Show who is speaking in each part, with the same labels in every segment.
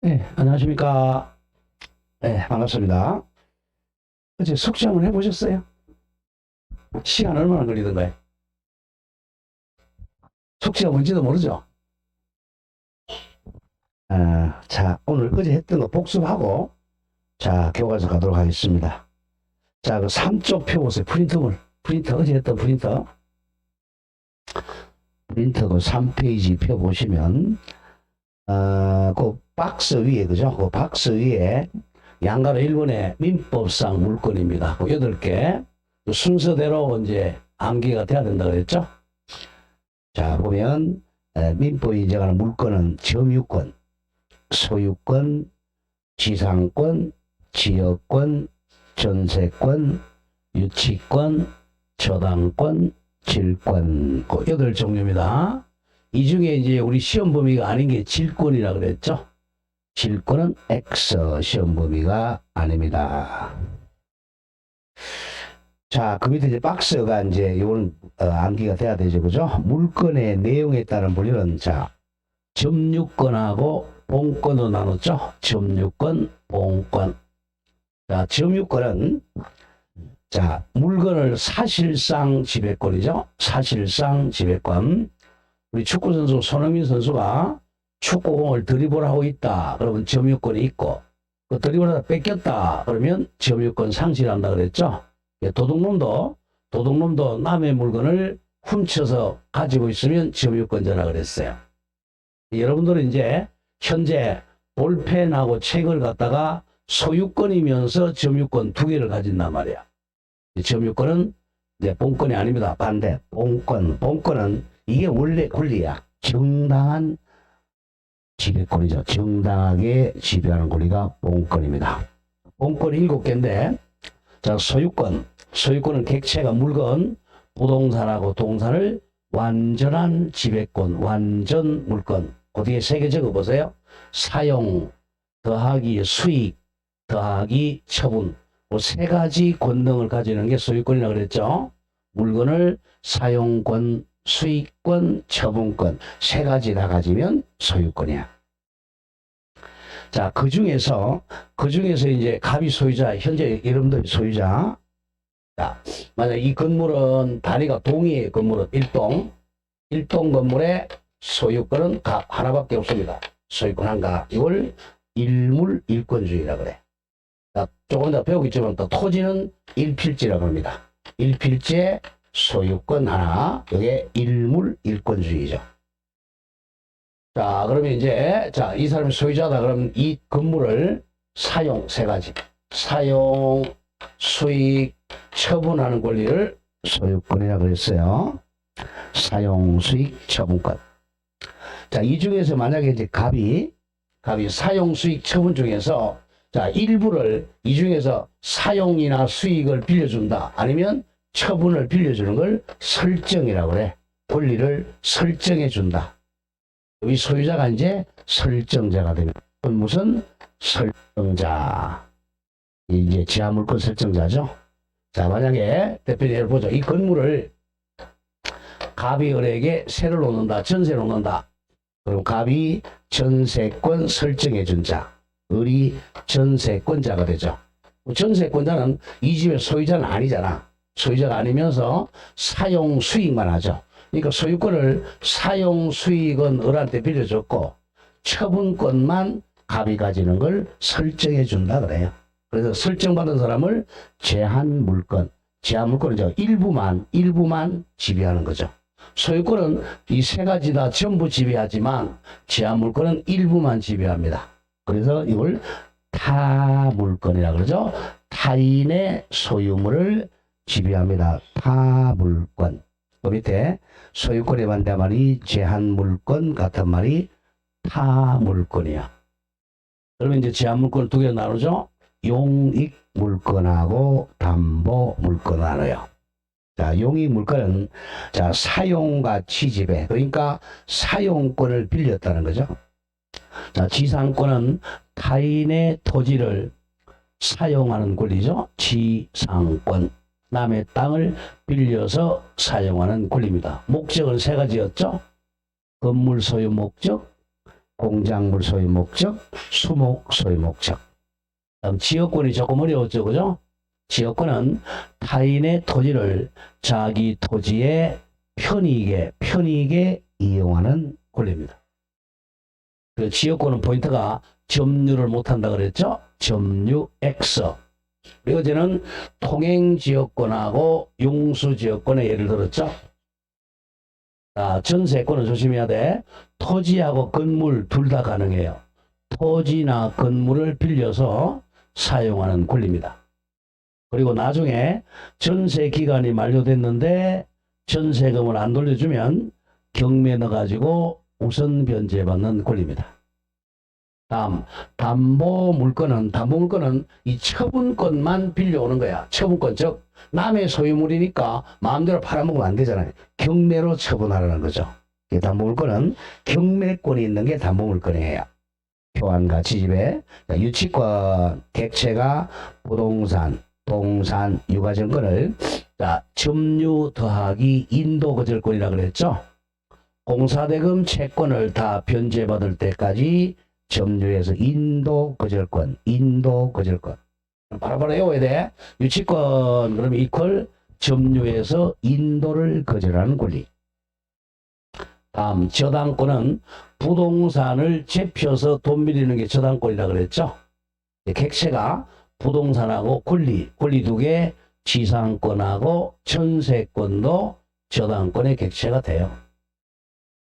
Speaker 1: 네, 안녕하십니까. 네, 반갑습니다. 어제 숙제 한번 해보셨어요? 시간 얼마나 걸리던가요? 숙제가 뭔지도 모르죠? 자, 오늘 어제 했던 거 복습하고, 자, 교과서 가도록 하겠습니다. 자, 그 3쪽 펴보세요. 프린터, 어제 했던 프린터 그 3페이지 펴보시면, 그 박스 위에, 그죠? 그 박스 위에 양가로 1번의 민법상 물건입니다. 그 8개. 순서대로 이제 암기가 돼야 된다 그랬죠? 자, 보면, 민법이 인정하는 물건은 점유권, 소유권, 지상권, 지역권, 전세권, 유치권, 저당권, 질권, 그 8종류입니다. 이 중에 이제 우리 시험 범위가 아닌 게 질권이라 그랬죠? 질권은 X 시험 범위가 아닙니다. 자, 그 밑에 이제 박스가 이제 이건 암기가 돼야 되죠, 그죠? 물건의 내용에 따른 분류는 자, 점유권하고 본권으로 나눴죠? 점유권, 본권. 자, 점유권은 자, 물건을 사실상 지배권이죠? 사실상 지배권. 우리 축구선수 손흥민 선수가 축구공을 드리블하고 있다. 그러면 점유권이 있고, 그 드리블하다 뺏겼다. 그러면 점유권 상실한다 그랬죠? 도둑놈도 남의 물건을 훔쳐서 가지고 있으면 점유권자라 그랬어요. 여러분들은 이제 현재 볼펜하고 책을 갖다가 소유권이면서 점유권 2개를 가진단 말이야. 점유권은 이제 본권이 아닙니다. 반대. 본권은 이게 원래 권리야. 정당한 지배권이죠. 정당하게 지배하는 권리가 본권입니다. 본권이 7개인데, 자, 소유권은 객체가 물건, 부동산하고 동산을 완전한 지배권, 완전 물건. 그 뒤에 3개 적어보세요. 사용, 더하기 수익, 더하기 처분. 그 3가지 권능을 가지는 게 소유권이라고 그랬죠. 물건을 사용권, 수익권, 처분권 3가지 다 가지면 소유권이야. 자, 그 중에서 이제 갑이 소유자, 현재 여러분들이 소유자. 자, 만약 이 건물은 단위가 동이에요. 건물은 1동 건물의 소유권은 갑 하나밖에 없습니다. 소유권 한가. 이걸 일물 일권주의라 그래. 자, 조금 더 배우겠지만 또 토지는 일필지라고 합니다. 일필지의 소유권 하나. 이게 일물 일권주의죠. 자, 그러면 이제, 자, 이 사람이 소유자다. 그러면 이 건물을 사용 3가지. 사용, 수익, 처분하는 권리를 소유권이라고 그랬어요. 사용, 수익, 처분권. 자, 이 중에서 만약에 이제 갑이 사용, 수익, 처분 중에서 자, 일부를 이 중에서 사용이나 수익을 빌려준다. 아니면 처분을 빌려주는 걸 설정이라고 그래. 권리를 설정해 준다. 이 소유자가 이제 설정자가 됩니다. 무슨 설정자? 이제 지하물권 설정자죠. 자, 만약에 대표님 보죠. 이 건물을 갑이 을에게 세를 놓는다. 전세를 놓는다. 그럼 갑이 전세권 설정해 준 자. 을이 전세권자가 되죠. 전세권자는 이 집의 소유자는 아니잖아. 소유자가 아니면서 사용 수익만 하죠. 그러니까 소유권을 사용 수익은 을한테 빌려줬고 처분권만 갑이 가지는 걸 설정해 준다 그래요. 그래서 설정받은 사람을 제한물권, 제한물권은 일부만 지배하는 거죠. 소유권은 이 3가지 다 전부 지배하지만 제한물권은 일부만 지배합니다. 그래서 이걸 타물권이라 그러죠. 타인의 소유물을 지배합니다. 타물권. 그 밑에 소유권에 반대한 말이 제한물권 같은 말이 타물권이야. 그러면 이제 제한물권을 2개로 나누죠. 용익물권하고 담보물권 나눠요. 자, 용익물권은 자, 사용가치 지배. 그러니까 사용권을 빌렸다는 거죠. 자, 지상권은 타인의 토지를 사용하는 권리죠. 지상권. 남의 땅을 빌려서 사용하는 권리입니다. 목적은 3가지였죠. 건물 소유 목적, 공작물 소유 목적, 수목 소유 목적. 다음 지역권이 조금 어려웠죠, 그죠? 지역권은 타인의 토지를 자기 토지에 편익에 이용하는 권리입니다. 그 지역권은 포인트가 점유를 못한다 그랬죠? 점유 X. 그리고 어제는 통행지역권하고 용수지역권의 예를 들었죠? 자, 전세권은 조심해야 돼. 토지하고 건물 둘 다 가능해요. 토지나 건물을 빌려서 사용하는 권리입니다. 그리고 나중에 전세 기간이 만료됐는데 전세금을 안 돌려주면 경매 넣어가지고 우선 변제받는 권리입니다. 다음 담보물권은 이 처분권만 빌려오는 거야. 처분권, 즉 남의 소유물이니까 마음대로 팔아먹으면 안 되잖아요. 경매로 처분하라는 거죠. 담보물권은 경매권이 있는 게 담보물권이에요. 표안과 지집에 유치권, 객체가 부동산, 동산, 유가증권을 점유 더하기 인도 거절권이라고 그랬죠. 공사대금 채권을 다 변제받을 때까지 점유해서 인도 거절권. 바로바로 외워야 돼. 유치권 그러면 이퀄 점유해서 인도를 거절하는 권리. 다음 저당권은 부동산을 제펴서 돈 빌리는 게 저당권이라고 그랬죠. 객체가 부동산하고 권리 두 개, 지상권하고 전세권도 저당권의 객체가 돼요.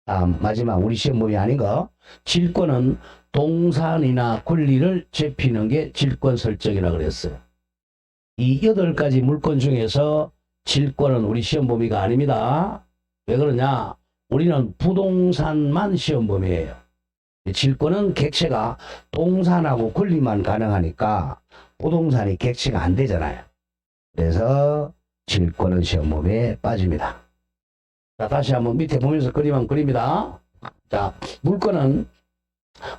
Speaker 1: 다음 마지막 우리 시험범위 아닌 거, 질권은 동산이나 권리를 제피는 게 질권 설정이라고 그랬어요. 이 8가지 물권 중에서 질권은 우리 시험 범위가 아닙니다. 왜 그러냐? 우리는 부동산만 시험 범위예요. 질권은 객체가 동산하고 권리만 가능하니까 부동산이 객체가 안 되잖아요. 그래서 질권은 시험 범위에 빠집니다. 자, 다시 한번 밑에 보면서 그림 한번 그립니다. 자, 물권은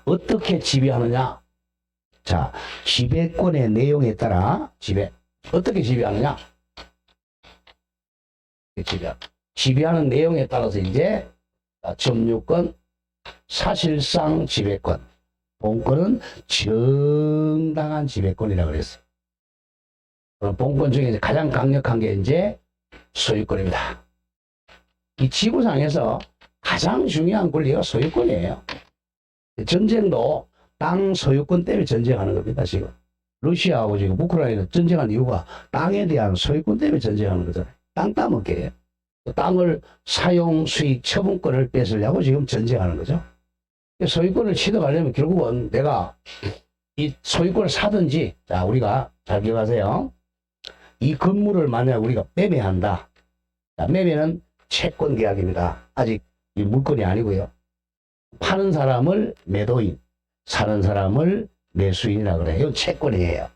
Speaker 1: 어떻게 지배하느냐? 자, 지배권의 내용에 따라 어떻게 지배하느냐? 지배하는 내용에 따라서 이제 점유권, 사실상 지배권, 본권은 정당한 지배권이라고 그랬어요. 그럼 본권 중에 가장 강력한 게 이제 소유권입니다. 이 지구상에서 가장 중요한 권리가 소유권이에요. 전쟁도 땅 소유권 때문에 전쟁하는 겁니다, 지금. 러시아하고 지금 우크라이나 전쟁하는 이유가 땅에 대한 소유권 때문에 전쟁하는 거잖아요. 땅 따먹게 해요. 땅을 사용, 수익, 처분권을 뺏으려고 지금 전쟁하는 거죠. 소유권을 취득하려면 결국은 내가 이 소유권을 사든지, 자, 우리가 잘 기억하세요. 이 건물을 만약 우리가 매매한다. 자, 매매는 채권 계약입니다. 아직 이 물건이 아니고요. 파는 사람을 매도인, 사는 사람을 매수인이라고 그래요. 이건 채권이에요.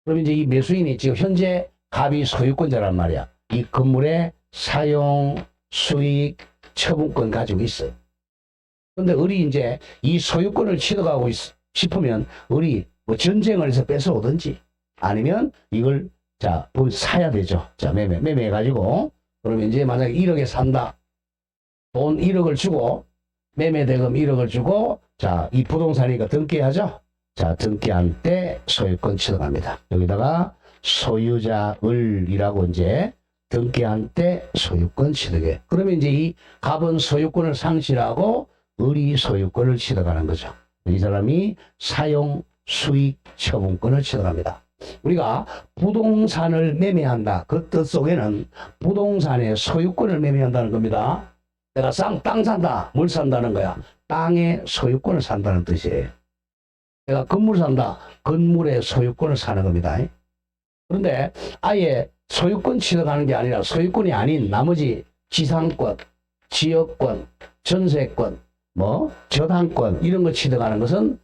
Speaker 1: 그럼 이제 이 매수인이 지금 현재 갑이 소유권자란 말이야. 이 건물의 사용, 수익, 처분권 가지고 있어요. 그런데 을이 이제 이 소유권을 취득하고 싶으면 을이 뭐 전쟁을 해서 뺏어오든지 아니면 이걸 자, 사야 되죠. 자, 매매해가지고 그러면 이제 만약에 1억에 산다. 돈 1억을 주고 매매 대금 1억을 주고 자, 이 부동산이니까 등기하죠. 자, 등기한 때 소유권 취득합니다. 여기다가 소유자 을이라고 이제 등기한 때 소유권 취득해. 그러면 이제 이 갑은 소유권을 상실하고 을이 소유권을 취득하는 거죠. 이 사람이 사용, 수익, 처분권을 취득합니다. 우리가 부동산을 매매한다. 그 뜻 속에는 부동산의 소유권을 매매한다는 겁니다. 내가 땅 산다. 뭘 산다는 거야? 땅의 소유권을 산다는 뜻이에요. 내가 건물 산다. 건물의 소유권을 사는 겁니다. 그런데 아예 소유권 취득하는 게 아니라 소유권이 아닌 나머지 지상권, 지역권, 전세권, 저당권 이런 거 취득하는 것은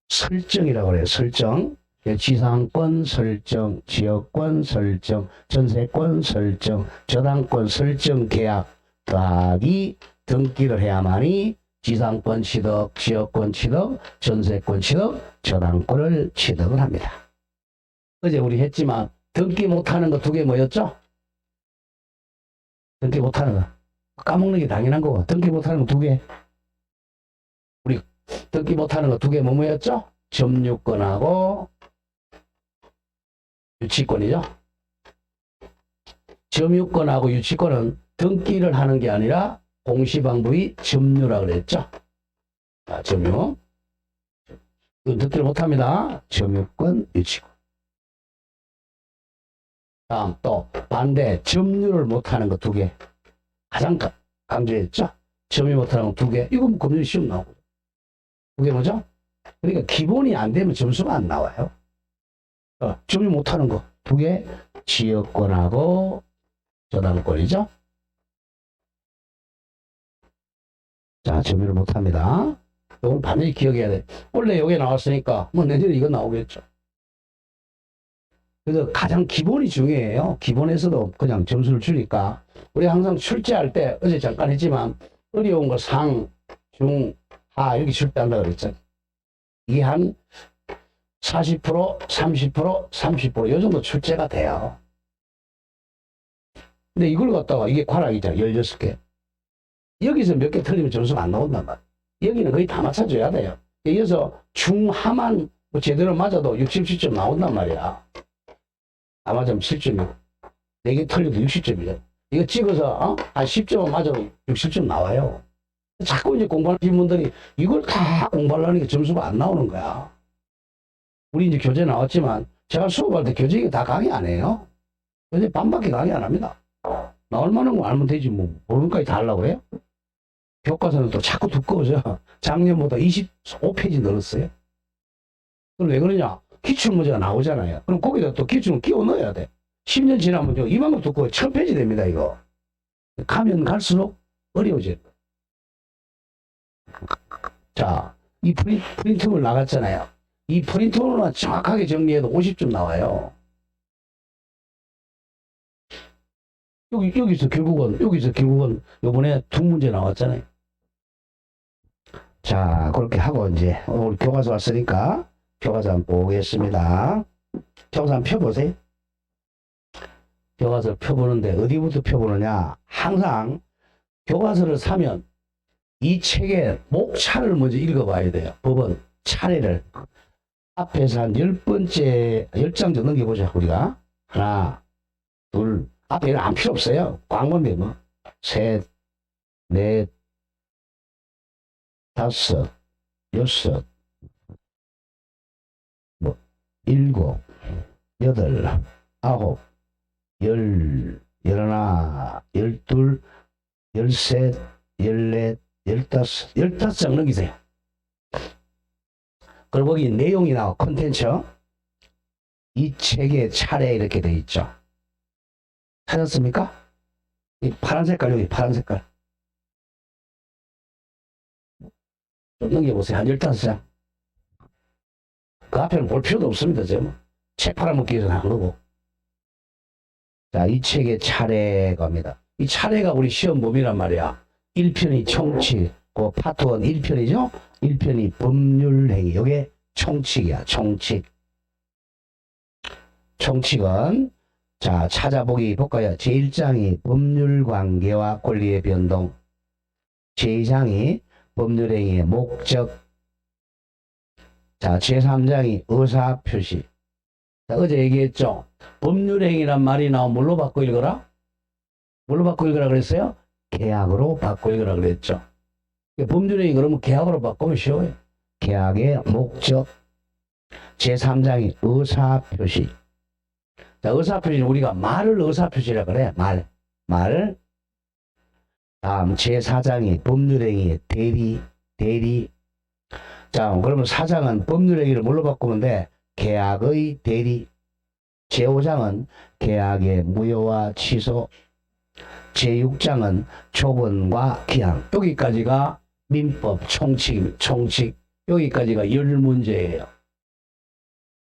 Speaker 1: 설정이라고 그래요. 설정. 지상권 설정, 지역권 설정, 전세권 설정, 저당권 설정 계약 더하기 등기를 해야만이 지상권 취득, 지역권 취득, 전세권 취득, 저당권을 취득을 합니다. 어제 우리 했지만 등기 못하는 거 2개 뭐였죠? 등기 못하는 거. 까먹는 게 당연한 거고 등기 못하는 거 2개. 등기 못하는 거 두 개 뭐였죠? 점유권하고 유치권이죠. 점유권하고 유치권은 등기를 하는 게 아니라 공시방법이 점유라 그랬죠. 자, 점유. 등기를 못합니다. 점유권, 유치권. 다음 또 반대 점유를 못하는 거 두 개. 가장 강조했죠. 점유 못하는 거 두 개. 이거 뭐 금융 시험 나오고. 그게 뭐죠? 그러니까 기본이 안 되면 점수가 안 나와요. 점유 못하는 거 두 개. 지역권하고 저당권이죠. 자, 점유를 못합니다. 이건 반드시 기억해야 돼. 원래 여기 나왔으니까 뭐 내년에 이거 나오겠죠. 그래서 가장 기본이 중요해요. 기본에서도 그냥 점수를 주니까 우리 항상 출제할 때 어제 잠깐 했지만 어려운 거 상, 중, 하 이렇게 출제한다고 그랬잖아요. 이게 한 40%, 30%, 30%이 정도 출제가 돼요. 근데 이걸 갖다가 이게 과락이잖아요. 16개. 여기서 몇 개 틀리면 점수가 안 나온단 말이에요. 여기는 거의 다 맞춰줘야 돼요. 이어서 중하만 뭐 제대로 맞아도 67점 나온단 말이야. 다 맞으면 7점이고 4개 틀려도 60점이죠. 이거 찍어서 한 10점만 맞아도 60점 나와요. 자꾸 이제 공부하는 분들이 이걸 다 공부하려니까 점수가 안 나오는 거야. 우리 이제 교재 나왔지만 제가 수업할 때 교재 다 강의 안 해요. 교재 반밖에 강의 안 합니다. 나올 만한 거 알면 되지 뭐 모르는까지 다 하려고 해요? 교과서는 또 자꾸 두꺼워져. 작년보다 25페이지 늘었어요. 그럼 왜 그러냐? 기출문제가 나오잖아요. 그럼 거기다 또 기출은 끼워 넣어야 돼. 10년 지나면 이만큼 두꺼워 1000페이지 됩니다, 이거. 가면 갈수록 어려워져요. 자, 이 프린트물 나갔잖아요. 이 프린트물만 정확하게 정리해도 50점 나와요. 여기서 결국은 요번에 두 문제 나왔잖아요. 자, 그렇게 하고 이제 우리 교과서 왔으니까 교과서 한번 보겠습니다. 교과서 한번 펴보세요. 교과서를 펴보는데 어디부터 펴보느냐. 항상 교과서를 사면 이 책의 목차를 먼저 읽어봐야 돼요. 법원 차례를. 앞에서 한 10번째, 10장 정도 넘겨보자, 우리가. 하나, 둘, 앞에 안 필요 없어요. 광고인데 뭐. 셋, 넷, 다섯, 여섯, 뭐, 일곱, 여덟, 아홉, 열하나, 열둘, 열셋, 열넷, 열다섯, 15장 넘기세요. 그리고 거기 내용이 나와, 콘텐츠. 이 책의 차례 이렇게 돼 있죠. 찾았습니까? 이 파란 색깔, 여기 파란 색깔. 좀 넘겨보세요. 한 15장. 그 앞에는 볼 필요도 없습니다. 지금 책 팔아먹기 위해서 한 거고. 자, 이 책의 차례가입니다. 이 차례가 우리 시험 범위란 말이야. 1편이 총칙, 그 파트 1 1편이죠? 1편이 법률행위. 이게 총칙이야, 총칙. 총칙은, 자, 찾아보기 볼까요? 제1장이 법률관계와 권리의 변동. 제2장이 법률행위의 목적. 자, 제3장이 의사표시. 자, 어제 얘기했죠? 법률행위란 말이 나오면 뭘로 바꿔 읽어라? 뭘로 바꿔 읽으라 그랬어요? 계약으로 바꿔 읽으라 그랬죠. 법률행위 그러면 계약으로 바꾸면 쉬워요. 계약의 목적. 제3장이 의사표시. 자, 의사표시는 우리가 말을 의사표시라 그래. 말. 다음 제4장이 법률행위의 대리. 자, 그러면 4장은 법률행위를 뭘로 바꾸면 돼? 계약의 대리. 제5장은 계약의 무효와 취소. 제6장은 조건과 기한. 여기까지가 민법 총칙. 여기까지가 10문제예요.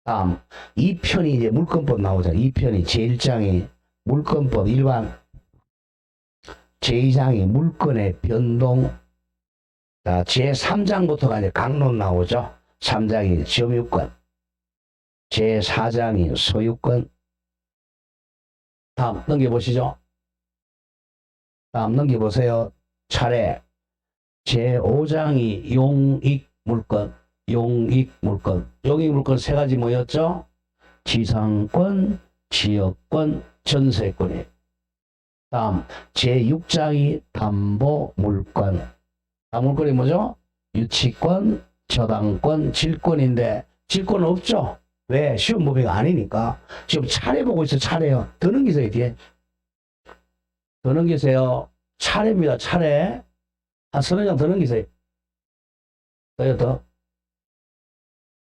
Speaker 1: 다음 2편이 이제 물권법 나오잖아요. 2편이 제1장이 물권법 일반. 제2장이 물권의 변동. 자, 제3장부터가 이제 강론 나오죠. 3장이 점유권. 제4장이 소유권. 다음 넘겨보시죠. 다음 넘겨보세요. 차례. 제5장이 용익 물권, 용익 물권. 용익 물권 세 가지 뭐였죠? 지상권, 지역권, 전세권이에요. 다음 제6장이 담보 물권. 담보 물권이 뭐죠? 유치권, 저당권, 질권인데 질권은 없죠? 왜? 시험 범위가 아니니까. 지금 차례 보고 있어. 차례요. 더 넘기세요. 뒤에 더 넘기세요. 차례입니다. 차례. 한 서너 장 더 넘기세요. 더요. 더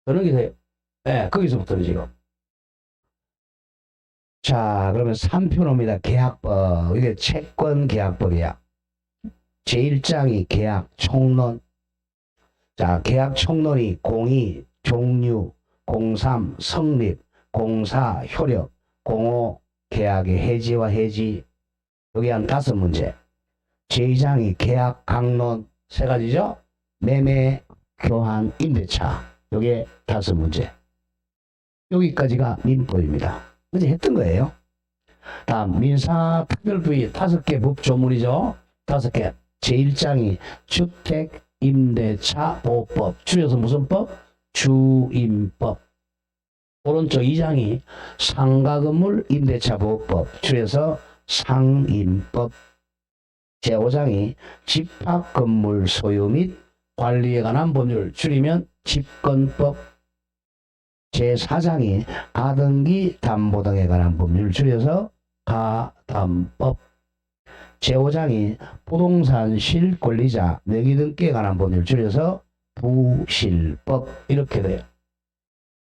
Speaker 1: 넘기세요. 네, 거기서부터는 지금. 자, 그러면 3표 놈이다. 계약법. 이게 채권 계약법이야. 제1장이 계약 총론. 자, 계약 총론이 02, 종류, 03, 성립, 04, 효력, 05, 계약의 해지와 해지. 여기 한 5문제. 제2장이 계약 강론. 3가지죠? 매매, 교환, 임대차. 요게 5문제. 여기까지가 민법입니다. 어제 했던 거예요. 다음 민사 특별부위 5개 법조문이죠. 5개. 제1장이 주택 임대차 보호법. 줄여서 무슨 법? 주임법. 오른쪽 2장이 상가 건물 임대차 보호법. 줄여서 상임법. 제5장이 집합 건물 소유 및 관리에 관한 법률. 줄이면 집건법. 제4장이 가등기 담보 등에 관한 법률. 줄여서 가담법. 제5장이 부동산 실권리자 명의 등기에 관한 법률. 줄여서 부실법. 이렇게 돼요.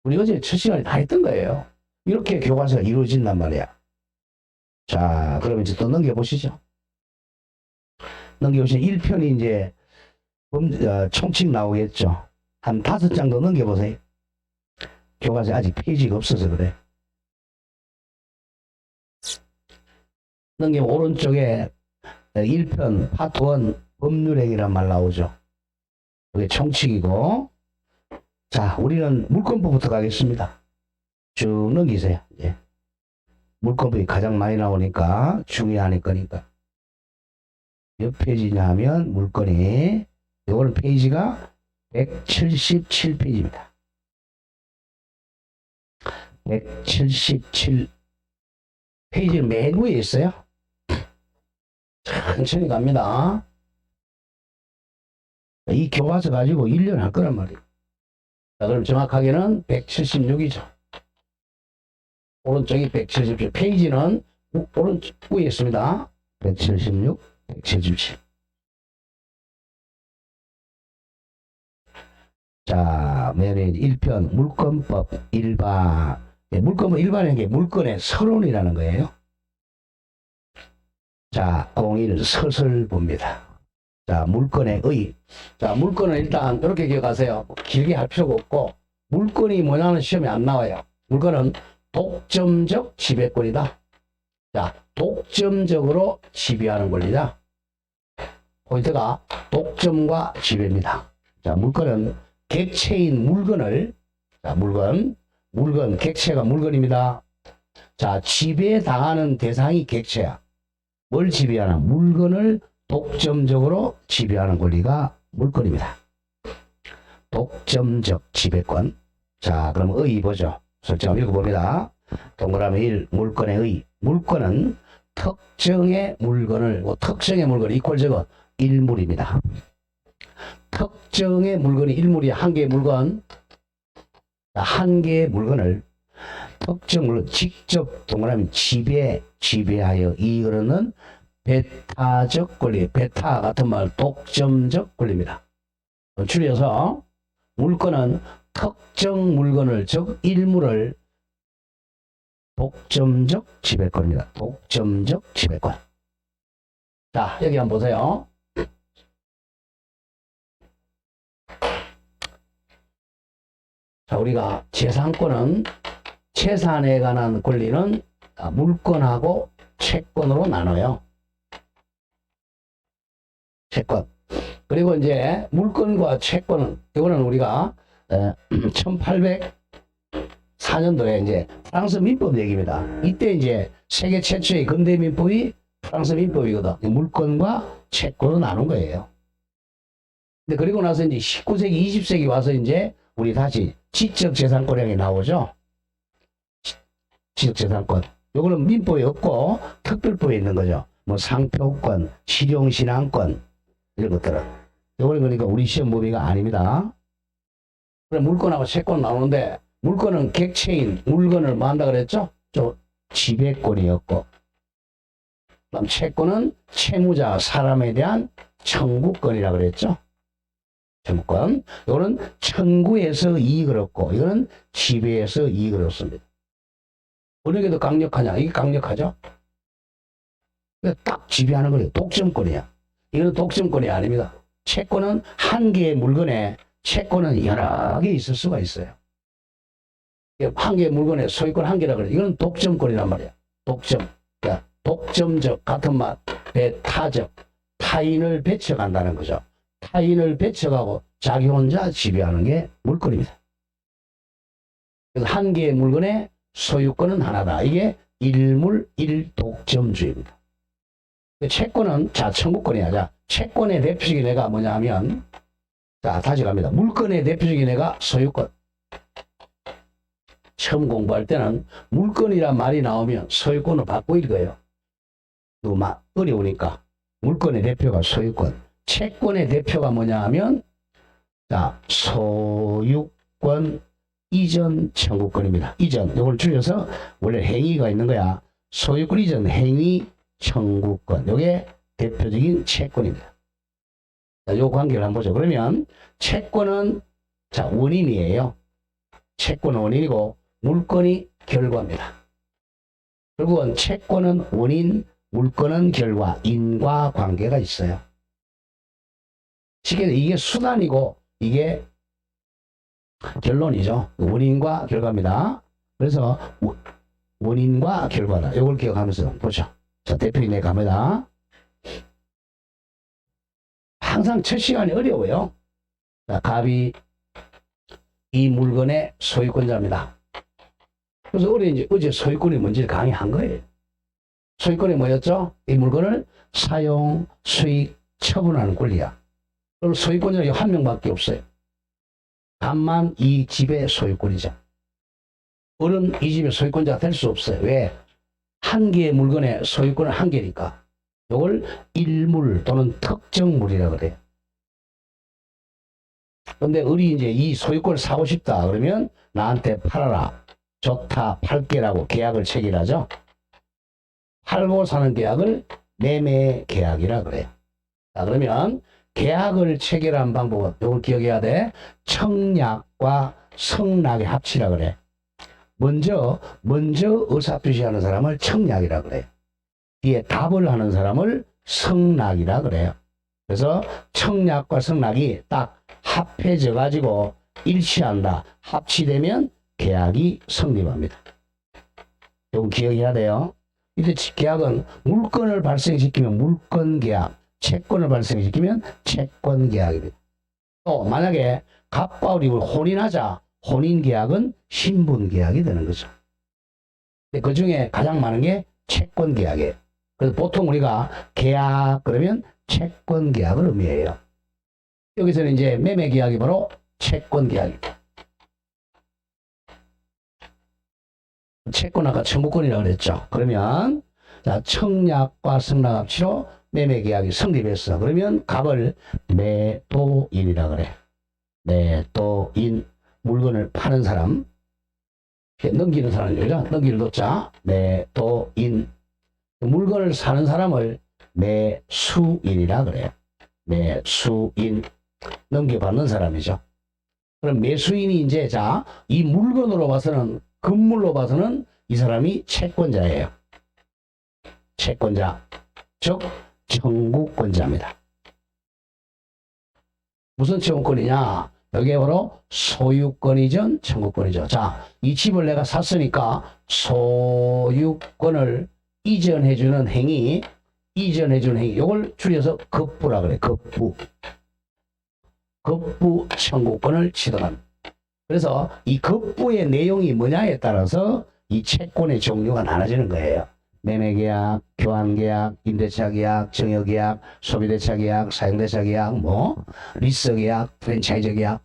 Speaker 1: 우리 어제 첫 시간에 다 했던 거예요. 이렇게 교과서가 이루어진단 말이야. 자, 그럼 이제 또 넘겨보시죠. 넘겨보시면 1편이 이제 총칙 나오겠죠. 한 5장 더 넘겨보세요. 교과서에 아직 페이지가 없어서 그래. 넘기면 오른쪽에 1편 파트 1 법률행위란 말 나오죠. 그게 총칙이고. 자, 우리는 물권법부터 가겠습니다. 쭉 넘기세요. 예. 물권법이 가장 많이 나오니까 중요할 거니까. 몇 페이지냐 하면 물권이 요거는 페이지가 177페이지입니다. 177 페이지는 맨 위에 있어요. 천천히 갑니다. 이 교과서 가지고 1년 할 거란 말이에요. 자, 그럼 정확하게는 176이죠. 오른쪽이 177. 페이지는 오른쪽 위에 있습니다. 176, 177. 자, 맨 위에 1편 물권법 일반. 물권법 일반인 게 물권의 서론이라는 거예요. 자, 01 서설 봅니다. 자, 물권의 의. 자, 물권은 일단 이렇게 기억하세요. 길게 할 필요가 없고, 물권이 뭐냐는 시험에 안 나와요. 물권은 독점적 지배권이다. 자, 독점적으로 지배하는 권리다. 포인트가 독점과 지배입니다. 자, 물권은 객체인 물건을, 자, 물건, 객체가 물건입니다. 자, 지배당하는 대상이 객체야. 뭘 지배하나? 물건을 독점적으로 지배하는 권리가 물권입니다. 독점적 지배권. 자, 그럼 의 보죠. 설정 읽어봅니다. 동그라미 1, 물권의 의. 물권은 특정의 물건을, 특정의 물건, 이퀄적은 일물입니다. 특정의 물건이 일물이 한 개의 물건, 한 개의 물건을 특정 물건 직접 동그라미 지배하여 이거는 배타적 권리, 배타 같은 말 독점적 권리입니다. 줄여서 물건은 특정 물건을, 즉 일물을 독점적 지배권입니다. 독점적 지배권. 자, 여기 한번 보세요. 자, 우리가 재산권은 재산에 관한 권리는 물권하고 채권으로 나눠요. 채권. 그리고 이제 물권과 채권은, 이거는 우리가 1804년도에 이제 프랑스 민법 얘기입니다. 이때 이제 세계 최초의 근대 민법이 프랑스 민법이거든. 물권과 채권으로 나눈 거예요. 근데 그리고 나서 이제 19세기, 20세기 와서 이제 우리 다시 지적재산권량이 나오죠. 지적재산권. 요거는 민법에 없고 특별법에 있는 거죠. 뭐 상표권, 실용신앙권 이런 것들은. 요거는 그러니까 우리 시험 범위가 아닙니다. 그래 물건하고 채권 나오는데 물건은 객체인 물건을 뭐 한다 그랬죠? 지배권이었고 그다음 채권은 채무자 사람에 대한 청구권이라 그랬죠. 청구권. 이거는 청구에서 이익을 얻고 이거는 지배에서 이익을 얻습니다. 어느 게 더 강력하냐? 이게 강력하죠. 딱 지배하는 거예요. 독점권이야. 이거는 독점권이 아닙니다. 채권은 한 개의 물건에 채권은 여러 개 있을 수가 있어요. 한 개의 물건에 소유권 한 개라 그래. 이건 독점권이란 말이야. 독점. 그러니까 독점적 같은 말, 배타적. 타인을 배척한다는 거죠. 타인을 배척하고 자기 혼자 지배하는 게 물건입니다. 그래서 한 개의 물건에 소유권은 하나다. 이게 일물 일독점주의입니다. 채권은 자 청구권이야. 자 채권의 대표적인 애가 뭐냐 하면 자 다시 갑니다. 물건의 대표적인 애가 소유권. 처음 공부할 때는 물건이란 말이 나오면 소유권을 받고 읽어요. 너무 어려우니까 물건의 대표가 소유권. 채권의 대표가 뭐냐 하면 자 소유권 이전 청구권입니다. 이전 이걸 줄여서 원래 행위가 있는 거야. 소유권 이전 행위 청구권. 이게 대표적인 채권입니다. 자, 요 관계를 한번 보죠. 그러면 채권은 자 원인이에요. 채권은 원인이고 물건이 결과입니다. 결국은 채권은 원인, 물건은 결과, 인과관계가 있어요. 쉽게 이게 수단이고 이게 결론이죠. 원인과 결과입니다. 그래서 원인과 결과다. 이걸 기억하면서 보죠. 자, 대표인에 갑니다. 항상 첫 시간이 어려워요. 자, 갑이 이 물건의 소유권자입니다. 그래서 어제 소유권이 뭔지를 강의한 거예요. 소유권이 뭐였죠? 이 물건을 사용, 수익, 처분하는 권리야. 그럼 소유권자가 한 명밖에 없어요. 다만 이 집의 소유권이죠. 어른 이 집의 소유권자가 될 수 없어요. 왜? 한 개의 물건의 소유권은 한 개니까. 이걸 일물 또는 특정물이라고 그래요. 그런데 어리 이제 이 소유권을 사고 싶다 그러면 나한테 팔아라. 좋다, 팔게라고 계약을 체결하죠. 팔고 사는 계약을 매매 계약이라 그래요. 자, 그러면 계약을 체결한 방법은 이걸 기억해야 돼. 청약과 성락의 합치라 그래. 먼저 의사표시하는 사람을 청약이라 그래요. 뒤에 답을 하는 사람을 성락이라 그래요. 그래서 청약과 성락이 딱 합해져 가지고 일치한다. 합치되면 계약이 성립합니다. 이거 기억해야 돼요. 이때 계약은 물건을 발생시키면 물건계약, 채권을 발생시키면 채권계약입니다. 또 만약에 갑과 을이 혼인하자, 혼인계약은 신분계약이 되는 거죠. 근데 그 중에 가장 많은 게 채권계약이에요. 그래서 보통 우리가 계약 그러면 채권계약을 의미해요. 여기서는 이제 매매계약이 바로 채권계약입니다. 채권 아까 청구권이라고 그랬죠. 그러면 자 청약과 성락 합치로 매매계약이 성립했어. 그러면 갑을 매도인이라 그래. 매도인 물건을 파는 사람, 넘기는 사람이죠. 넘기를 놓자 매도인. 물건을 사는 사람을 매수인이라 그래요. 매수인 넘겨받는 사람이죠. 그럼 매수인이 이제 자 이 물건으로 봐서는 건물로 봐서는 이 사람이 채권자예요. 채권자, 즉 청구권자입니다. 무슨 청구권이냐? 여기에 바로 소유권이전 청구권이죠. 자, 이 집을 내가 샀으니까 소유권을 이전해주는 행위, 이걸 줄여서 급부라 그래. 급부 청구권을 취득합니다. 그래서 이 급부의 내용이 뭐냐에 따라서 이 채권의 종류가 나눠지는 거예요. 매매계약, 교환계약, 임대차계약, 정여계약, 소비대차계약, 사용대차계약, 리스계약, 프랜차이즈계약.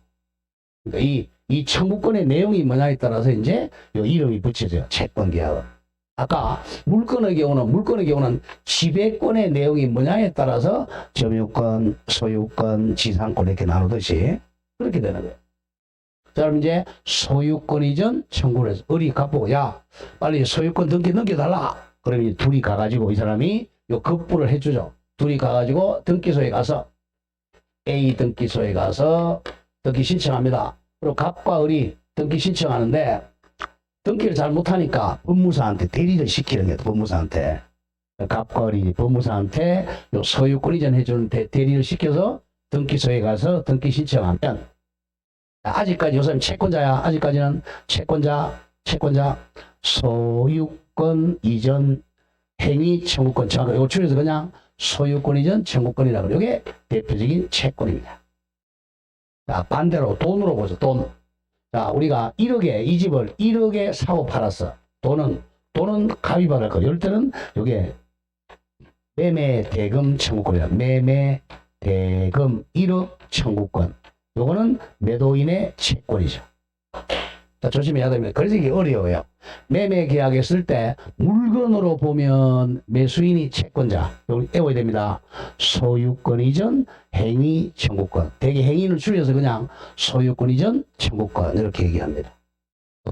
Speaker 1: 그러니까 이 청구권의 내용이 뭐냐에 따라서 이제 요 이름이 붙여져요. 채권계약은. 아까 물건의 경우는 지배권의 내용이 뭐냐에 따라서 점유권, 소유권, 지상권 이렇게 나누듯이 그렇게 되는 거예요. 자, 그럼 이제 소유권 이전 청구를 해서 을이 갑보고 야 빨리 소유권 등기 넘겨달라. 그러면 둘이 가가지고 이 사람이 요 급부를 해주죠. 둘이 가가지고 등기소에 가서 A 등기소에 가서 등기 신청합니다. 그리고 갑과 을이 등기 신청하는데 등기를 잘 못하니까 법무사한테 대리를 시키는 거예요. 법무사한테. 갑과 을이 법무사한테 요 소유권 이전 해주는 대리를 시켜서 등기소에 가서 등기 신청하면 아직까지 요즘 채권자야. 아직까지는 채권자 소유권 이전 행위 청구권 정확하게 이거 줄여서 그냥 소유권 이전 청구권이라고 그래요. 이게 대표적인 채권입니다. 자, 반대로 돈으로 보죠. 돈. 자, 우리가 1억에 이 집을 1억에 사고 팔았어. 돈은 갑이 받을 거. 이럴 때는 이게 매매 대금 청구권이야. 매매 대금 1억 청구권. 요거는 매도인의 채권이죠. 자, 조심해야 됩니다. 그래서 이게 어려워요. 매매 계약했을 때 물건으로 보면 매수인이 채권자. 요걸 외워야 됩니다. 소유권 이전 행위 청구권. 대개 행위를 줄여서 그냥 소유권 이전 청구권 이렇게 얘기합니다.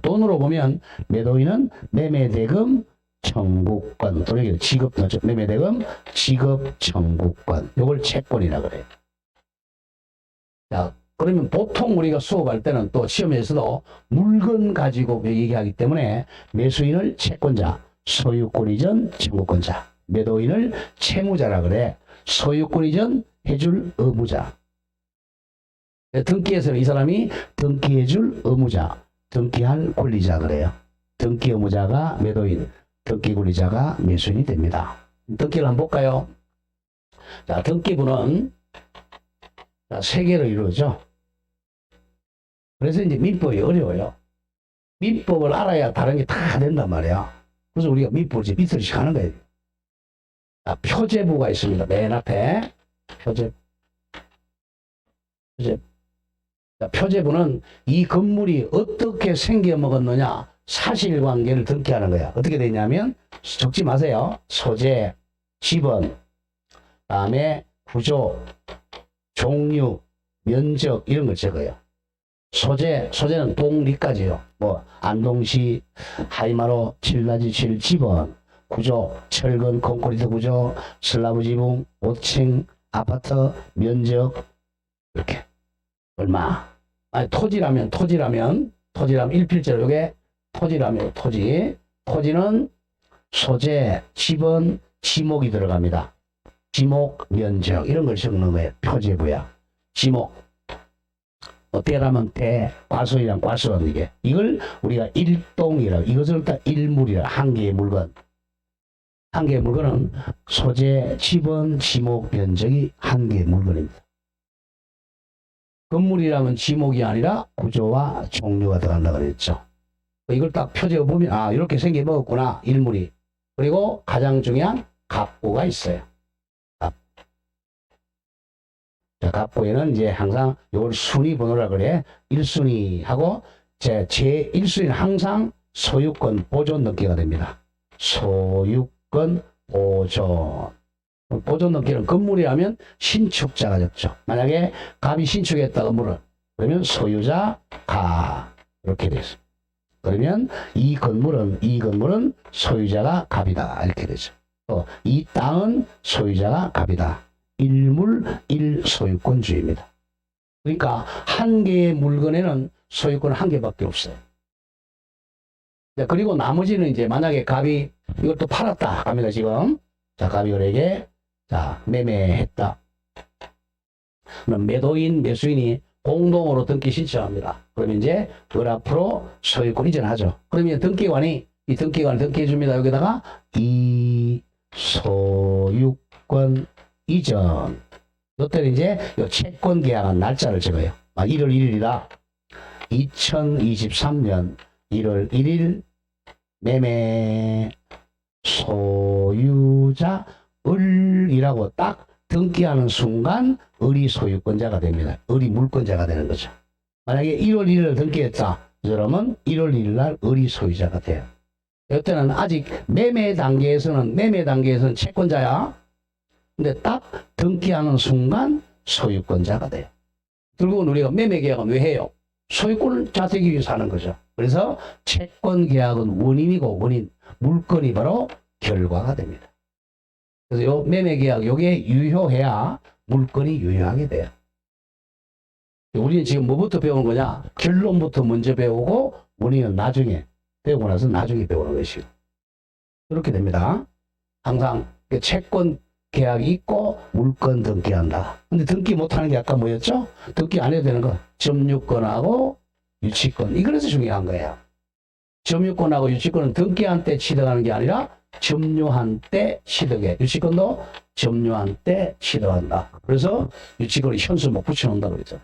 Speaker 1: 돈으로 보면 매도인은 매매대금 청구권. 또 여기 지급 매매대금 지급 청구권. 요걸 채권이라 그래요. 자, 그러면 보통 우리가 수업할 때는 또 시험에서도 물건 가지고 얘기하기 때문에 매수인을 채권자, 소유권 이전 청구권자, 매도인을 채무자라 그래. 소유권 이전 해줄 의무자. 등기에서는 이 사람이 등기해줄 의무자, 등기할 권리자 그래요. 등기 의무자가 매도인, 등기 권리자가 매수인이 됩니다. 등기를 한번 볼까요? 자, 등기부는 세 개로 이루어져. 그래서 이제 민법이 어려워요. 민법을 알아야 다른 게 다 된단 말이야. 그래서 우리가 민법을 이제 밑으로씩 하는 거예요. 자, 표제부가 있습니다. 맨 앞에. 자, 표제부는 이 건물이 어떻게 생겨 먹었느냐 사실관계를 등기하는 거야. 어떻게 되냐면 적지 마세요. 소재, 지번, 다음에 구조, 종류, 면적 이런 걸 적어요. 소재는 동리까지요. 안동시 하이마로 7-7 지번, 구조, 철근, 콘크리트 구조, 슬라브 지붕, 5층 아파트, 면적 이렇게 얼마? 아니 토지라면 1필자로 요게 토지라면 토지는 소재, 지번, 지목이 들어갑니다. 지목, 면적 이런 걸 적는 거예요. 표제부야. 지목. 대라면 대, 과수이랑 과수원 이걸 우리가 일동이라고, 이것을 다 일물이라. 한 개의 물건. 한 개의 물건은 소재, 지번, 지목, 면적이 한 개의 물건입니다. 건물이라면 지목이 아니라 구조와 종류가 들어간다고 그랬죠. 이걸 딱 표제해 보면 이렇게 생겨 먹었구나 일물이. 그리고 가장 중요한 갑부가 있어요. 자, 갑부에는 이제 항상 이걸 순위 번호라 그래. 1순위 하고 제 1순위는 항상 소유권 보존 등기가 됩니다. 소유권 보존. 보존 등기는 건물이라면 신축자가 적죠. 만약에 갑이 신축했다 건물을 그러면 소유자 갑 이렇게 되죠. 그러면 이 건물은 소유자가 갑이다 이렇게 되죠. 또 이 땅은 소유자가 갑이다. 일물 일소유권주의입니다. 그러니까 한 개의 물건에는 소유권은 한 개밖에 없어요. 그리고 나머지는 이제 만약에 갑이 이것도 팔았다 합니다 지금. 자, 갑이 을에게 매매했다. 그럼 매도인 매수인이 공동으로 등기 신청합니다. 그러면 이제 을 앞으로 소유권 이전하죠. 그러면 등기관이 등기해 줍니다. 여기다가 이 소유권 이전. 이때는 이제 채권 계약한 날짜를 적어요. 1월 1일이다. 2023년 1월 1일 매매 소유자 을이라고 딱 등기하는 순간 을이 소유권자가 됩니다. 을이 물권자가 되는 거죠. 만약에 1월 1일 등기했다. 그러면 1월 1일 날 을이 소유자가 돼요. 이때는 아직 매매 단계에서는 채권자야. 근데 딱 등기하는 순간 소유권자가 돼요. 결국은 우리가 매매 계약은 왜 해요? 소유권을 자택이 위해서 하는 거죠. 그래서 채권 계약은 원인이고 물건이 바로 결과가 됩니다. 그래서 요 매매 계약 요게 유효해야 물건이 유효하게 돼요. 우리는 지금 뭐부터 배우는 거냐? 결론부터 먼저 배우고 원인은 나중에 배우고 나서 나중에 배우는 것이고 그렇게 됩니다. 항상 채권 계약이 있고 물건 등기한다. 근데 등기 못하는 게 아까 뭐였죠? 등기 안 해도 되는 거. 점유권하고 유치권. 이거에서 중요한 거예요. 점유권하고 유치권은 등기한 때 취득하는 게 아니라 점유한 때 취득해. 유치권도 점유한 때 취득한다. 그래서 유치권이 현수 못 붙여놓는다고 그랬죠.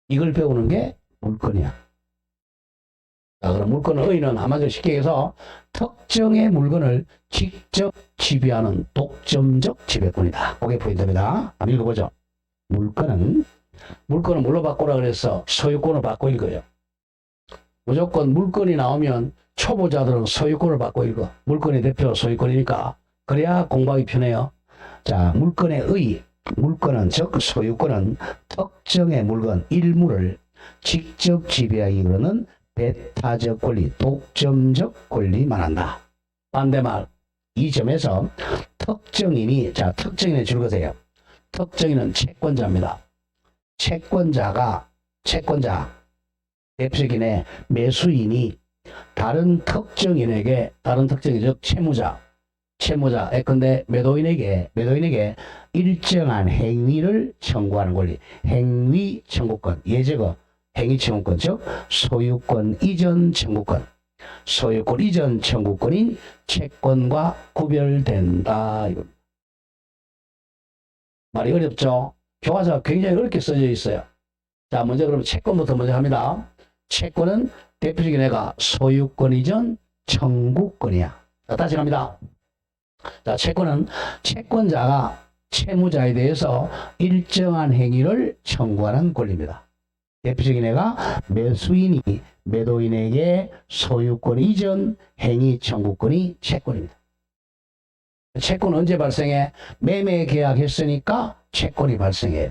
Speaker 1: 이걸 배우는 게 물건이야. 자, 그럼 물건의 의의는 한마디로 쉽게 해서 특정의 물건을 직접 지배하는 독점적 지배권이다. 그게 포인트입니다. 한번 읽어보죠. 물건은 뭘로 바꾸라 그래서 소유권을 바꿔 읽어요. 무조건 물건이 나오면 초보자들은 소유권을 바꿔 읽어. 물건의 대표 소유권이니까. 그래야 공부하기 편해요. 자, 물건의 의의. 물건은 즉 소유권은 특정의 물건 일물을 직접 지배하기 이르는 배타적 권리, 독점적 권리만 한다. 반대말 이 점에서 특정인이 특정인의 줄거세요. 특정인은 채권자입니다. 채권자 대표적인의 매수인이 다른 특정인에게 즉 채무자 예컨대 매도인에게 일정한 행위를 청구하는 권리, 행위 청구권, 예제거 행위 청구권, 즉 소유권 이전 청구권, 소유권 이전 청구권인 채권과 구별된다. 말이 어렵죠? 교과서가 굉장히 어렵게 써져 있어요. 자, 먼저 그럼 채권부터 먼저 합니다. 채권은 대표적인 애가 소유권 이전 청구권이야. 자, 다시 갑니다. 자, 채권은 채권자가 채무자에 대해서 일정한 행위를 청구하는 권리입니다. 대표적인 애가 매수인이 매도인에게 소유권 이전 행위 청구권이 채권입니다. 채권은 언제 발생해? 매매 계약했으니까 채권이 발생해요.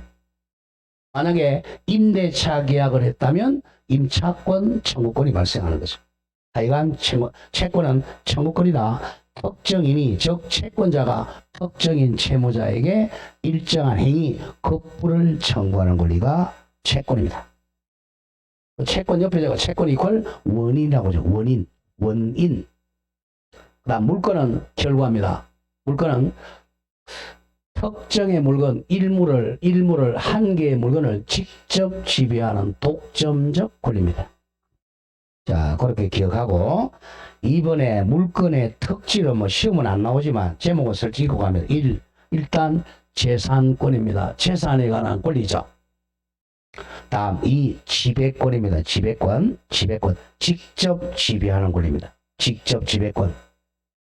Speaker 1: 만약에 임대차 계약을 했다면 임차권 청구권이 발생하는 거죠. 하여간 채권은 청구권이다. 특정인이 즉 채권자가 특정인 채무자에게 일정한 행위 급부를 청구하는 권리가 채권입니다. 채권 옆에 제가 채권 이퀄 원인이라고 하죠. 원인. 그다음 물건은 결과입니다. 물건은 특정의 물건, 일물을 한 개의 물건을 직접 지배하는 독점적 권리입니다. 자, 그렇게 기억하고 이번에 물건의 특질은 시험은 안 나오지만 제목은 설치 읽고 가면 일단 재산권입니다. 재산에 관한 권리죠. 다음 이 지배권입니다. 지배권 직접 지배하는 권리입니다. 직접 지배권.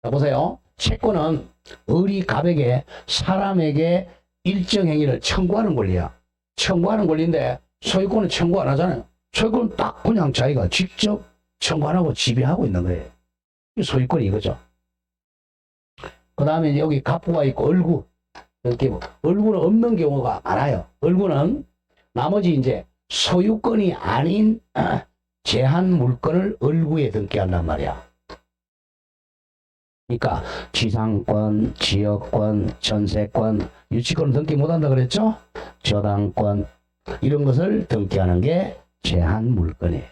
Speaker 1: 자, 보세요. 채권은 을이 갑에게 사람에게 일정 행위를 청구하는 권리야. 청구하는 권리인데 소유권은 청구 안 하잖아요. 소유권은 딱 그냥 자기가 직접 청구 안 하고 지배하고 있는 거예요. 소유권이 이거죠. 그 다음에 여기 갑부가 있고 을구. 이렇게 을구는 없는 경우가 많아요. 을구는 나머지 이제 소유권이 아닌 제한 물건을 을구에 등기한단 말이야. 그러니까 지상권, 지역권, 전세권, 유치권을 등기 못한다 그랬죠? 저당권 이런 것을 등기하는 게 제한 물건이에요.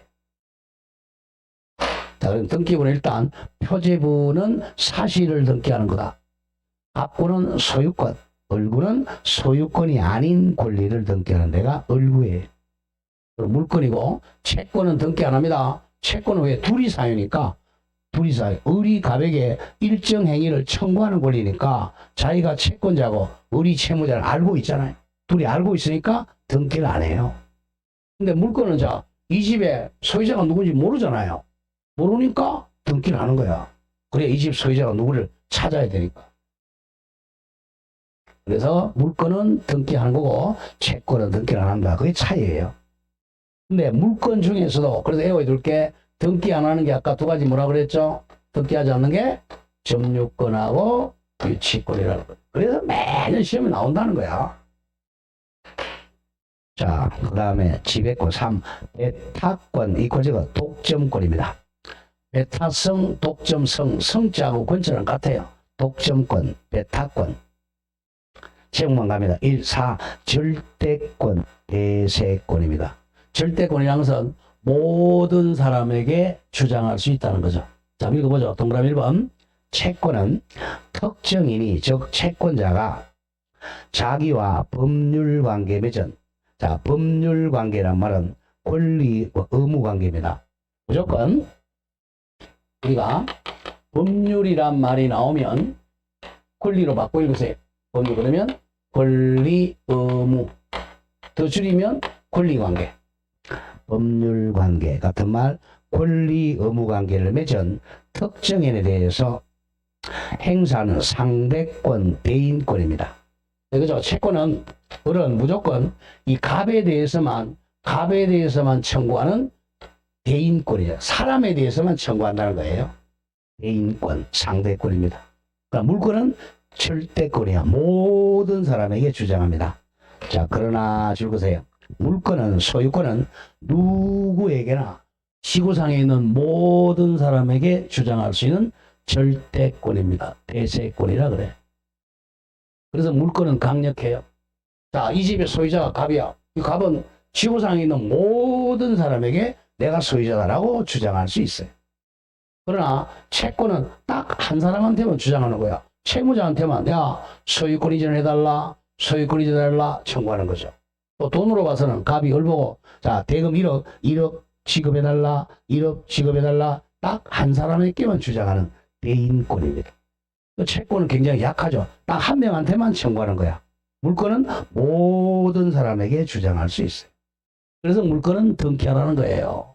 Speaker 1: 자, 그럼 등기부는 일단 표제부는 사실을 등기하는 거다. 갑구는 소유권, 을구는 소유권이 아닌 권리를 등기하는 데가 을구예요. 물건이고 채권은 등기 안 합니다. 채권은 왜 둘이 사유니까 을이 갑에게 일정 행위를 청구하는 권리니까 자기가 채권자고 을이 채무자를 알고 있잖아요. 둘이 알고 있으니까 등기를 안 해요. 근데 물건은 이 집에 소유자가 누군지 모르잖아요. 모르니까 등기를 하는 거야. 그래 이 집 소유자가 누구를 찾아야 되니까. 그래서 물건은 등기하는 거고 채권은 등기를 안 한다. 그게 차이예요. 근데 물건 중에서도 그래서 애워둘 게 등기 안 하는 게 아까 두 가지 뭐라 그랬죠? 등기하지 않는 게 점유권하고 유치권이라는 거예요. 그래서 매년 시험에 나온다는 거야. 자, 그 다음에 지배권 3. 배타권 이코지가 독점권입니다. 배타성, 독점성, 성자하고 권자는 같아요. 독점권, 배타권. 제목만 갑니다. 1, 4. 절대권, 대세권입니다. 절대권이라는 것은 모든 사람에게 주장할 수 있다는 거죠. 자, 읽어보죠. 동그라미 1번. 채권은 특정인이, 즉 채권자가 자기와 법률관계 맺은, 자, 법률관계란 말은 권리, 의무관계입니다. 무조건 우리가 법률이란 말이 나오면 권리로 바꿔 읽으세요. 법률 그러면 권리, 의무. 더 줄이면 권리관계. 법률관계 같은 말, 권리, 의무관계를 맺은 특정인에 대해서 행사하는 상대권, 대인권입니다. 그죠? 채권은 어른 무조건 이 갑에 대해서만 청구하는 대인권이죠. 사람에 대해서만 청구한다는 거예요. 대인권, 상대권입니다. 그러니까 물권은 절대권이야. 모든 사람에게 주장합니다. 자, 그러나 줄거세요. 물권은, 소유권은 누구에게나 지구상에 있는 모든 사람에게 주장할 수 있는 절대권입니다. 대세권이라 그래. 그래서 물권은 강력해요. 자, 이 집의 소유자가 갑이야. 이 갑은 지구상에 있는 모든 사람에게 내가 소유자다라고 주장할 수 있어요. 그러나 채권은 딱 한 사람한테만 주장하는 거야. 채무자한테만 내가 소유권 이전해달라, 소유권 이전해달라 청구하는 거죠. 또 돈으로 봐서는 갑이 얼보고 자, 대금 1억 지급해달라, 1억 지급해달라 딱 한 사람에게만 주장하는 대인권입니다. 채권은 굉장히 약하죠. 딱 한 명한테만 청구하는 거야. 물권은 모든 사람에게 주장할 수 있어요. 그래서 물권은 등기하라는 거예요.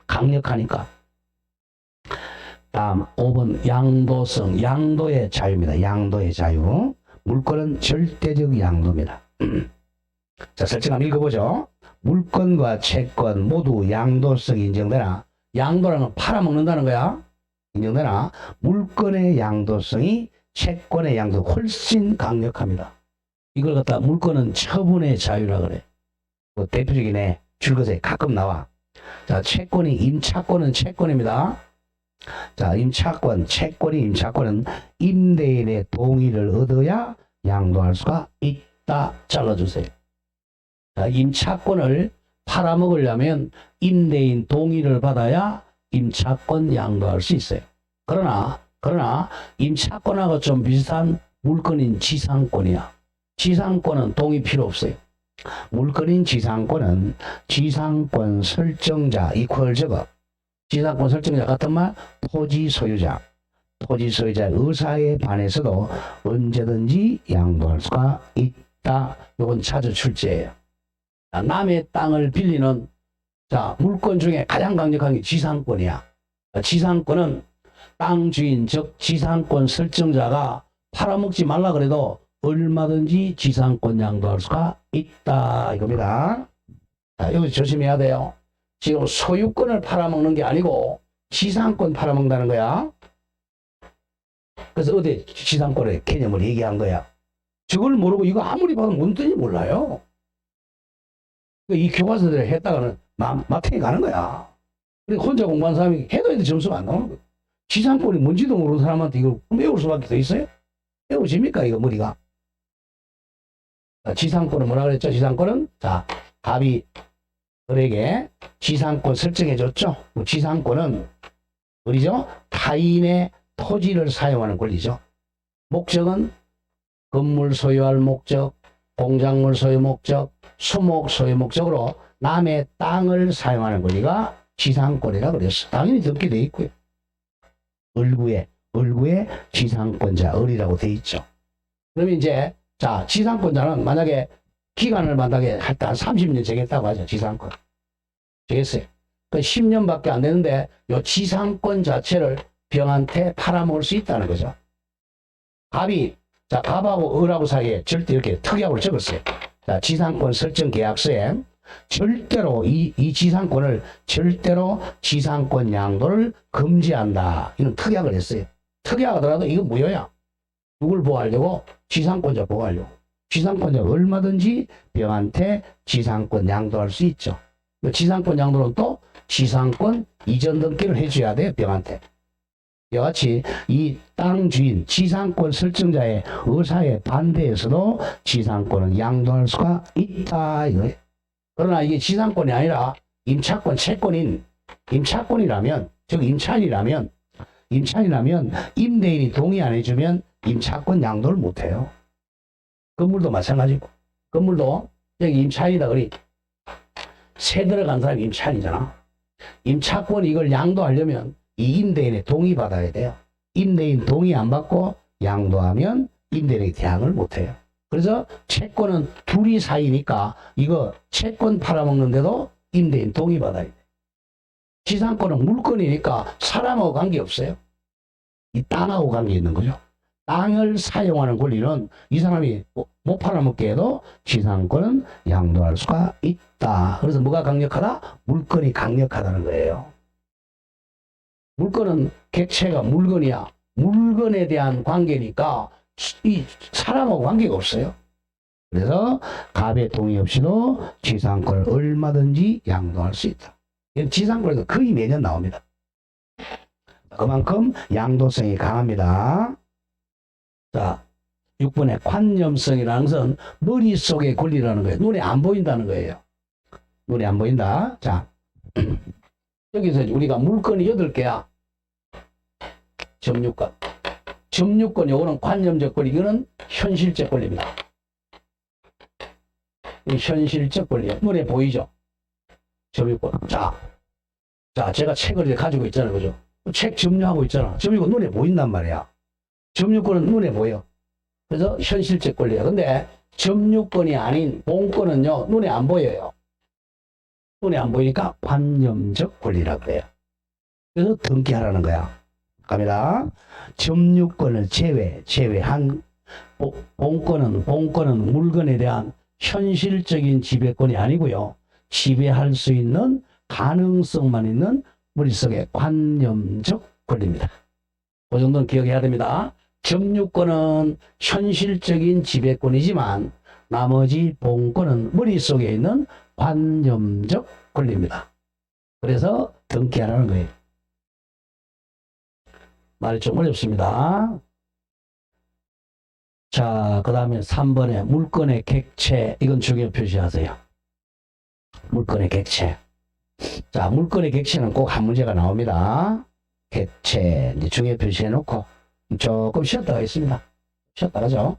Speaker 1: 강력하니까. 다음 5번 양도성, 양도의 자유입니다. 양도의 자유. 물권은 절대적 양도입니다. 자, 설정 한번 읽어보죠. 물권과 채권 모두 양도성이 인정되나, 양도라는 건 팔아먹는다는 거야. 인정되나, 물권의 양도성이 채권의 양도 훨씬 강력합니다. 이걸 갖다 물권은 처분의 자유라 그래. 뭐 대표적인 줄것에 가끔 나와. 자, 채권이 임차권은 채권입니다. 자, 임차권, 채권이 임차권은 임대인의 동의를 얻어야 양도할 수가 있다. 잘라주세요. 자, 임차권을 팔아먹으려면 임대인 동의를 받아야 임차권 양도할 수 있어요. 그러나 임차권하고 좀 비슷한 물건인 지상권이야. 지상권은 동의 필요 없어요. 물건인 지상권은 지상권 설정자 이퀄 적업. 지상권 설정자 같은 말 토지 소유자. 토지 소유자의 의사에 반해서도 언제든지 양도할 수가 있다. 이건 자주 출제예요. 자, 남의 땅을 빌리는 자, 물권 중에 가장 강력한 게 지상권이야. 지상권은 땅 주인 즉 지상권 설정자가 팔아먹지 말라 그래도 얼마든지 지상권 양도할 수가 있다 이겁니다. 자, 여기 조심해야 돼요. 지금 소유권을 팔아먹는 게 아니고 지상권 팔아먹는다는 거야. 그래서 어디 지상권의 개념을 얘기한 거야. 저걸 모르고 이거 아무리 봐도 뭔 뜻인지 몰라요. 이 교과서들을 했다가는 마탱이 가는 거야. 그러니까 혼자 공부한 사람이 해도 점수가 안 나오는 거야. 지상권이 뭔지도 모르는 사람한테 이걸 외울 수밖에 더 있어요? 외우십니까 이거 머리가? 지상권은 뭐라 그랬죠? 지상권은 자, 갑이 을에게 지상권 설정해 줬죠. 지상권은 어디죠? 타인의 토지를 사용하는 권리죠. 목적은 건물 소유할 목적, 공작물 소유 목적, 수목 소유 목적으로 남의 땅을 사용하는 권리가 지상권이라 그랬어. 당연히 듣게 돼 있고요. 을구에 지상권자 을이라고 돼 있죠. 그러면 이제 자, 지상권자는 만약에 기간을 만약에 할 때 한 30년 정했다고 하죠. 지상권. 정했어요. 그 10년밖에 안 되는데 요 지상권 자체를 병한테 팔아먹을 수 있다는 거죠. 갑이, 자, 갑하고 을하고 사이에 절대 이렇게 특약으로 적었어요. 자, 지상권 설정 계약서에 절대로 이 지상권을 절대로 지상권 양도를 금지한다. 이런 특약을 했어요. 특약하더라도 이건 무효야. 누굴 보호하려고? 지상권자 보호하려고. 지상권자가 얼마든지 병한테 지상권 양도할 수 있죠. 지상권 양도는 또 지상권 이전 등기를 해줘야 돼요. 병한테. 이와 같이 이 땅 주인 지상권 설정자의 의사에 반대해서도 지상권을 양도할 수가 있다 이거예요. 그러나 이게 지상권이 아니라 임차권 채권인 임차권이라면, 즉 임차인이라면 임대인이 동의 안 해주면 임차권 양도를 못해요. 건물도 마찬가지고, 건물도 여기 임차인이다 그리 새 들어간 사람이 임차인이잖아. 임차권 이걸 양도하려면 이 임대인의 동의 받아야 돼요. 임대인 동의 안 받고 양도하면 임대인에게 대항을 못해요. 그래서 채권은 둘이 사이니까 이거 채권 팔아먹는데도 임대인 동의 받아야 돼. 지상권은 물건이니까 사람하고 관계없어요. 이 땅하고 관계 있는 거죠. 땅을 사용하는 권리는 이 사람이 못 팔아먹게 해도 지상권은 양도할 수가 있다. 그래서 뭐가 강력하다? 물건이 강력하다는 거예요. 물건은 객체가 물건이야. 물건에 대한 관계니까 이 사람하고 관계가 없어요. 그래서 갑의 동의 없이도 지상권을 얼마든지 양도할 수 있다. 이건 지상권에서 거의 매년 나옵니다. 그만큼 양도성이 강합니다. 자, 6번의 관념성이라는 것은 머릿속의 권리라는 거예요. 눈에 안 보인다는 거예요. 눈에 안 보인다. 자, 여기서 우리가 물건이 8개야. 점유권. 점유권, 요거는 관념적 권리, 이거는 현실적 권리입니다. 이 현실적 권리예요. 눈에 보이죠? 점유권. 자, 제가 책을 이제 가지고 있잖아요. 그죠? 책 점유하고 있잖아. 점유권 눈에 보인단 말이야. 점유권은 눈에 보여. 그래서 현실적 권리야. 근데 점유권이 아닌 본권은요, 눈에 안 보여요. 눈에 안 보이니까 관념적 권리라고 해요. 그래서 등기하라는 거야. 갑니다. 점유권을 제외한 본권은 물건에 대한 현실적인 지배권이 아니고요. 지배할 수 있는 가능성만 있는 머릿속의 관념적 권리입니다. 그 정도는 기억해야 됩니다. 점유권은 현실적인 지배권이지만 나머지 본권은 머릿속에 있는 관념적 권리입니다. 그래서 등기하라는 거예요. 말이 좀 어렵습니다. 자, 그 다음에 3번에 물건의 객체, 이건 중요 표시하세요. 물건의 객체. 자, 물건의 객체는 꼭 한 문제가 나옵니다. 객체, 이제 중요 표시해 놓고 조금 쉬었다가 있습니다. 쉬었다 가죠.